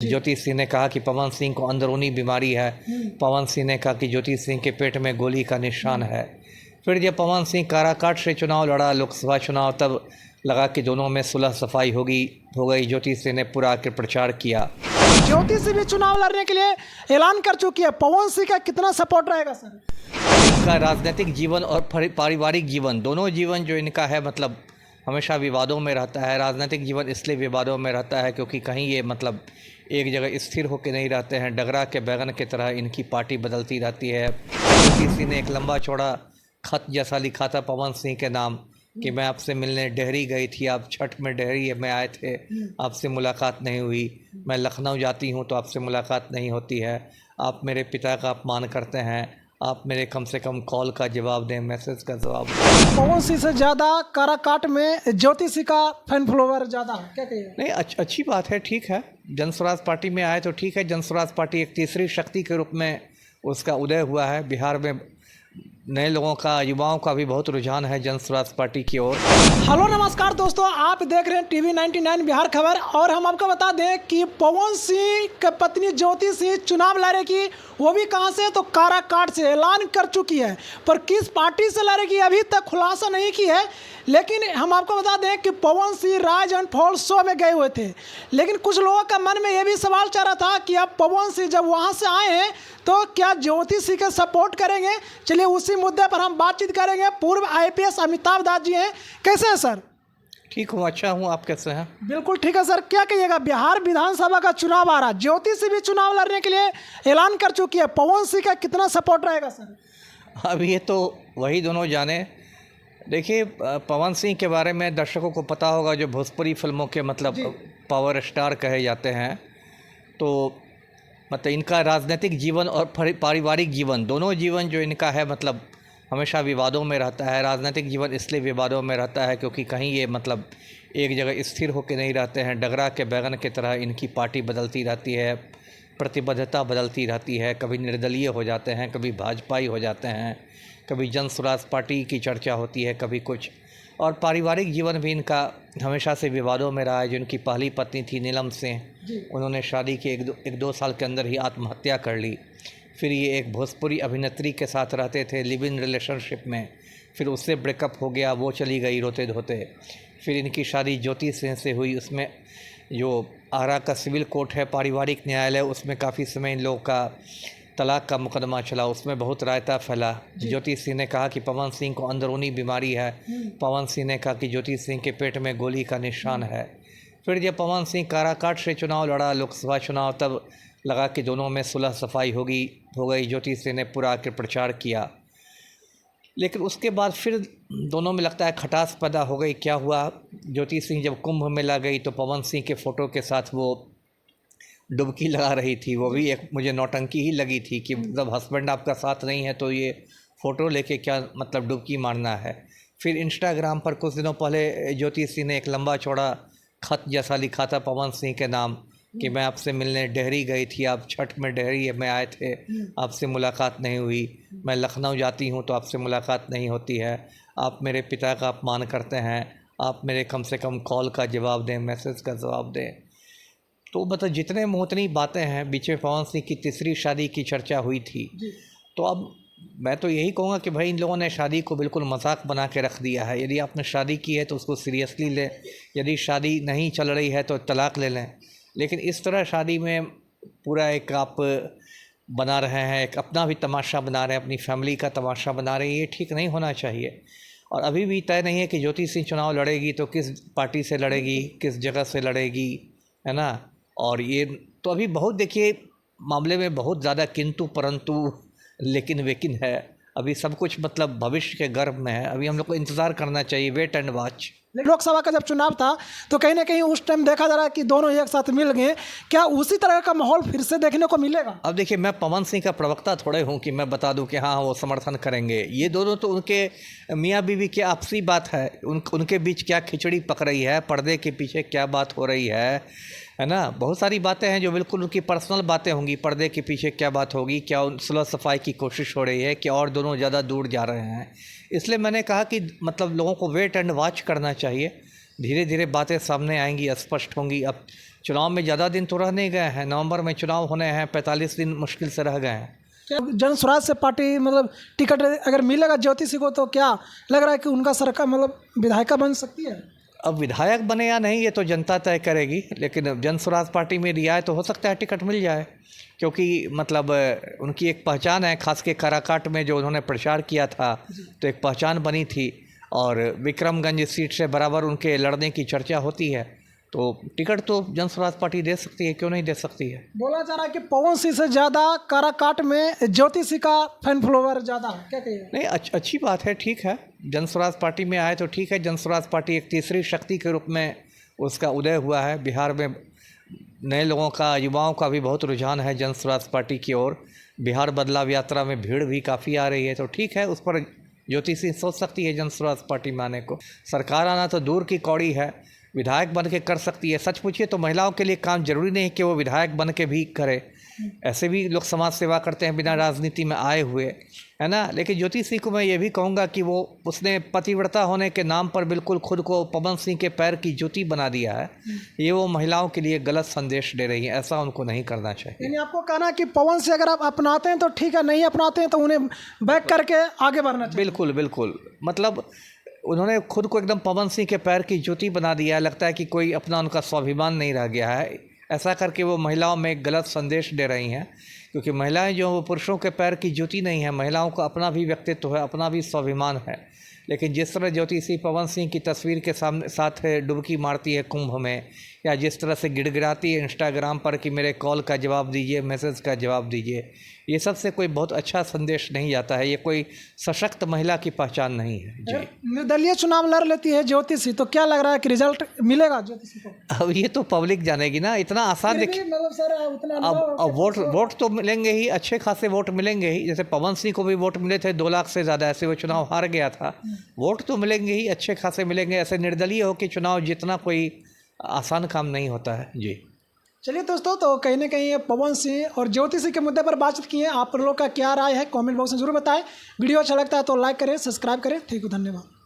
ज्योति सिंह ने कहा कि पवन सिंह को अंदरूनी बीमारी है। पवन सिंह ने कहा कि ज्योति सिंह के पेट में गोली का निशान है। फिर जब पवन सिंह काराकाट से चुनाव लड़ा लोकसभा चुनाव, तब लगा कि दोनों में सुलह सफाई हो गई। ज्योति सिंह ने पूरा आकर प्रचार किया। ज्योति सिंह भी चुनाव लड़ने के लिए ऐलान कर चुकी है। पवन सिंह का कितना सपोर्ट रहेगा सर? इनका राजनीतिक जीवन और पारिवारिक जीवन, दोनों जीवन जो इनका है, मतलब हमेशा विवादों में रहता है। राजनीतिक जीवन इसलिए विवादों में रहता है क्योंकि कहीं ये मतलब एक जगह स्थिर होकर नहीं रहते हैं। डगरा के बैगन की तरह इनकी पार्टी बदलती रहती है। ज्योति सिंह ने एक लंबा चौड़ा खत जैसा लिखा था पवन सिंह के नाम कि मैं आपसे मिलने डेहरी गई थी, आप छठ में डेहरी में आए थे, आपसे मुलाकात नहीं हुई। मैं लखनऊ जाती हूँ तो आपसे मुलाकात नहीं होती है। आप मेरे पिता का अपमान करते हैं, आप मेरे कम से कम कॉल का जवाब दें, मैसेज का जवाब दें। पवन सिंह से ज़्यादा काराकाट में ज्योति सिंह का फैन फॉलोवर ज़्यादा है, क्या कहिए? नहीं, अच्छी बात है, ठीक है। जनस्वराज पार्टी में आए तो ठीक है। जनस्वराज पार्टी एक तीसरी शक्ति के रूप में उसका उदय हुआ है। बिहार में नए लोगों का, युवाओं का भी बहुत रुझान है जनस्वराज पार्टी की ओर। हेलो नमस्कार दोस्तों, आप देख रहे हैं टीवी 99 बिहार खबर। और हम आपको बता दें कि पवन सिंह की पत्नी ज्योति सिंह चुनाव लड़ेगी, वो भी कहां से, तो काराकाट से ऐलान कर चुकी है। पर किस पार्टी से लड़ेगी अभी तक खुलासा नहीं की है। लेकिन हम आपको बता दें कि Pawan Singh rise and fall show में गए हुए थे। लेकिन कुछ लोगों का मन में यह भी सवाल चल रहा था कि अब पवन सिंह जब वहां से आए हैं तो क्या ज्योति सिंह का सपोर्ट करेंगे। चलिए उसी मुद्दे पर हम बातचीत करेंगे। पूर्व IPS अमिताभ दास जी हैं, कैसे हैं सर? ठीक हूँ, अच्छा हूँ, आप कैसे हैं? बिल्कुल ठीक है सर। क्या कहिएगा, बिहार विधानसभा का चुनाव आ रहा है, ज्योति सिंह भी चुनाव लड़ने के लिए ऐलान कर चुकी है। पवन सिंह का कितना सपोर्ट रहेगा सर? अब ये तो वही दोनों जाने। देखिए, पवन सिंह के बारे में दर्शकों को पता होगा, जो भोजपुरी फिल्मों के मतलब पावर स्टार कहे जाते हैं। तो मतलब इनका राजनीतिक जीवन और पारिवारिक जीवन, दोनों जीवन जो इनका है, मतलब हमेशा विवादों में रहता है। राजनीतिक जीवन इसलिए विवादों में रहता है क्योंकि कहीं ये मतलब एक जगह स्थिर होकर नहीं रहते हैं। डगरा के बैगन की तरह इनकी पार्टी बदलती रहती है, प्रतिबद्धता बदलती रहती है। कभी निर्दलीय हो जाते हैं, कभी भाजपाई हो जाते हैं, कभी जनस्वराज पार्टी की चर्चा होती है, कभी कुछ। और पारिवारिक जीवन भी इनका हमेशा से विवादों में रहा है। जो इनकी पहली पत्नी थी नीलम सिंह, उन्होंने शादी के एक दो साल के अंदर ही आत्महत्या कर ली। फिर ये एक भोजपुरी अभिनेत्री के साथ रहते थे लिव इन रिलेशनशिप में, फिर उससे ब्रेकअप हो गया, वो चली गई रोते धोते। फिर इनकी शादी ज्योति सिंह से हुई। उसमें जो आरा का सिविल कोर्ट है, पारिवारिक न्यायालय, उसमें काफ़ी समय इन लोगों का तलाक का मुकदमा चला, उसमें बहुत रायता फैला। ज्योति सिंह ने कहा कि पवन सिंह को अंदरूनी बीमारी है। पवन सिंह ने कहा कि ज्योति सिंह के पेट में गोली का निशान है। फिर जब पवन सिंह काराकाट से चुनाव लड़ा लोकसभा चुनाव, तब लगा कि दोनों में सुलह सफाई हो गई। ज्योति सिंह ने पूरा आकर प्रचार किया। लेकिन उसके बाद फिर दोनों में लगता है खटास पैदा हो गई। क्या हुआ, ज्योति सिंह जब कुंभ मेला गई तो पवन सिंह के फ़ोटो के साथ वो डुबकी लगा रही थी। वो भी एक मुझे नौटंकी ही लगी थी कि जब हस्बैंड आपका साथ नहीं है तो ये फ़ोटो लेके क्या मतलब डुबकी मारना है। फिर इंस्टाग्राम पर कुछ दिनों पहले ज्योति सिंह ने एक लंबा चौड़ा खत जैसा लिखा था पवन सिंह के नाम कि मैं आपसे मिलने डेहरी गई थी, आप छठ में डेहरी में आए थे, आपसे मुलाकात नहीं हुई। मैं लखनऊ जाती हूँ तो आपसे मुलाकात नहीं होती है। आप मेरे पिता का अपमान करते हैं, आप मेरे कम से कम कॉल का जवाब दें, मैसेज का जवाब दें। तो मतलब जितने मोहतनी बातें हैं। बीच में पवन सिंह की तीसरी शादी की चर्चा हुई थी। तो अब मैं तो यही कहूँगा कि भाई इन लोगों ने शादी को बिल्कुल मजाक बना के रख दिया है। यदि आपने शादी की है तो उसको सीरियसली लें, यदि शादी नहीं चल रही है तो तलाक ले लें। लेकिन इस तरह शादी में पूरा एक आप बना रहे हैं, एक अपना भी तमाशा बना रहे हैं, अपनी फैमिली का तमाशा बना रहे हैं, ये ठीक नहीं होना चाहिए। और अभी भी तय नहीं है कि ज्योति सिंह चुनाव लड़ेगी तो किस पार्टी से लड़ेगी, किस जगह से लड़ेगी, है ना। और ये तो अभी बहुत, देखिए, मामले में बहुत ज़्यादा किंतु परंतु लेकिन वेकिन है। अभी सब कुछ मतलब भविष्य के गर्भ में है। अभी हम लोग को इंतज़ार करना चाहिए, वेट एंड वॉच। लोकसभा का जब चुनाव था तो कहीं ना कहीं उस टाइम देखा जा रहा है कि दोनों एक साथ मिल गए। क्या उसी तरह का माहौल फिर से देखने को मिलेगा? अब देखिए, मैं पवन सिंह का प्रवक्ता थोड़े हूँ कि मैं बता दूं कि हाँ वो समर्थन करेंगे। ये दोनों तो उनके मियाँ बीवी की आपसी बात है। उनके बीच क्या खिचड़ी पक रही है, पर्दे के पीछे क्या बात हो रही है ना। बहुत सारी बातें हैं जो बिल्कुल उनकी पर्सनल बातें होंगी। पर्दे के पीछे क्या बात होगी, क्या सुलह सफाई की कोशिश हो रही है, क्या और दोनों ज़्यादा दूर जा रहे हैं। इसलिए मैंने कहा कि मतलब लोगों को वेट एंड वॉच करना चाहिए। धीरे धीरे बातें सामने आएंगी, स्पष्ट होंगी। अब चुनाव में ज़्यादा दिन तो रह नहीं गए हैं, नवंबर में चुनाव होने हैं, 45 दिन मुश्किल से रह गए हैं। क्या जन स्वराज से पार्टी मतलब टिकट अगर मिलेगा ज्योति सिंह को तो क्या लग रहा है कि उनका सरकार मतलब विधायिका बन सकती है? अब विधायक बने या नहीं ये तो जनता तय करेगी, लेकिन जन स्वराज पार्टी में रिहा है तो हो सकता है टिकट मिल जाए, क्योंकि मतलब उनकी एक पहचान है, खास के काराकाट में जो उन्होंने प्रचार किया था तो एक पहचान बनी थी, और विक्रमगंज सीट से बराबर उनके लड़ने की चर्चा होती है, तो टिकट तो जन स्वराज पार्टी दे सकती है, क्यों नहीं दे सकती है। बोला जा रहा है कि पवन सिंह से ज़्यादा काराकाट में ज्योति सिंह का फैन फॉलोवर ज़्यादा है, क्या कहिए? नहीं, अच्छी बात है, ठीक है, जन स्वराज पार्टी में आए तो ठीक है। जन स्वराज पार्टी एक तीसरी शक्ति के रूप में उसका उदय हुआ है। बिहार में नए लोगों का, युवाओं का भी बहुत रुझान है जन स्वराज पार्टी की ओर। बिहार बदलाव यात्रा में भीड़ भी काफ़ी आ रही है, तो ठीक है, उस पर ज्योति सिंह सोच सकती है जन स्वराज पार्टी में आने को। सरकार आना तो दूर की कौड़ी है, विधायक बन के कर सकती है। सच पूछिए तो महिलाओं के लिए काम जरूरी नहीं कि वो विधायक बन के भी करे, ऐसे भी लोग समाज सेवा करते हैं बिना राजनीति में आए हुए, है ना। लेकिन ज्योति सिंह को मैं ये भी कहूँगा कि उसने पतिव्रता होने के नाम पर बिल्कुल खुद को पवन सिंह के पैर की जूती बना दिया है। ये वो महिलाओं के लिए गलत संदेश दे रही है, ऐसा उनको नहीं करना चाहिए। यानी आपको कहना है कि पवन सिंह अगर आप अपनाते हैं तो ठीक है, नहीं अपनाते हैं तो उन्हें बैक करके आगे बढ़ना चाहिए। बिल्कुल बिल्कुल, मतलब उन्होंने खुद को एकदम पवन सिंह के पैर की जूती बना दिया है। लगता है कि कोई अपना उनका स्वाभिमान नहीं रह गया है। ऐसा करके वो महिलाओं में एक गलत संदेश दे रही हैं, क्योंकि महिलाएं जो वो पुरुषों के पैर की जूती नहीं है। महिलाओं का अपना भी व्यक्तित्व है, अपना भी स्वाभिमान है। लेकिन जिस तरह ज्योति सिंह पवन सिंह की तस्वीर के साथ डुबकी मारती है कुंभ में, या जिस तरह से गिड़गिड़ाती है इंस्टाग्राम पर कि मेरे कॉल का जवाब दीजिए, मैसेज का जवाब दीजिए, ये सबसे कोई बहुत अच्छा संदेश नहीं जाता है। ये कोई सशक्त महिला की पहचान नहीं है जी। निर्दलीय चुनाव लड़ लेती है ज्योति सिंह, तो क्या लग रहा है कि रिजल्ट मिलेगा ज्योति सिंह को? अब ये तो पब्लिक जानेगी ना, इतना आसान देखिए। मतलब सर उतना अब वोट तो मिलेंगे ही, अच्छे खासे वोट मिलेंगे ही। जैसे पवन सिंह को भी वोट मिले थे 2 लाख से ज़्यादा, ऐसे वो चुनाव हार गया था। वोट तो मिलेंगे ही, अच्छे खासे मिलेंगे। ऐसे निर्दलीय होकर चुनाव जीतना कोई आसान काम नहीं होता है जी। चलिए दोस्तों, तो कहीं ना कहीं पवन सिंह और ज्योति सिंह के मुद्दे पर बातचीत की है। आप लोगों का क्या राय है कमेंट बॉक्स में जरूर बताएं। वीडियो अच्छा लगता है तो लाइक करें, सब्सक्राइब करें। थैंक यू, धन्यवाद।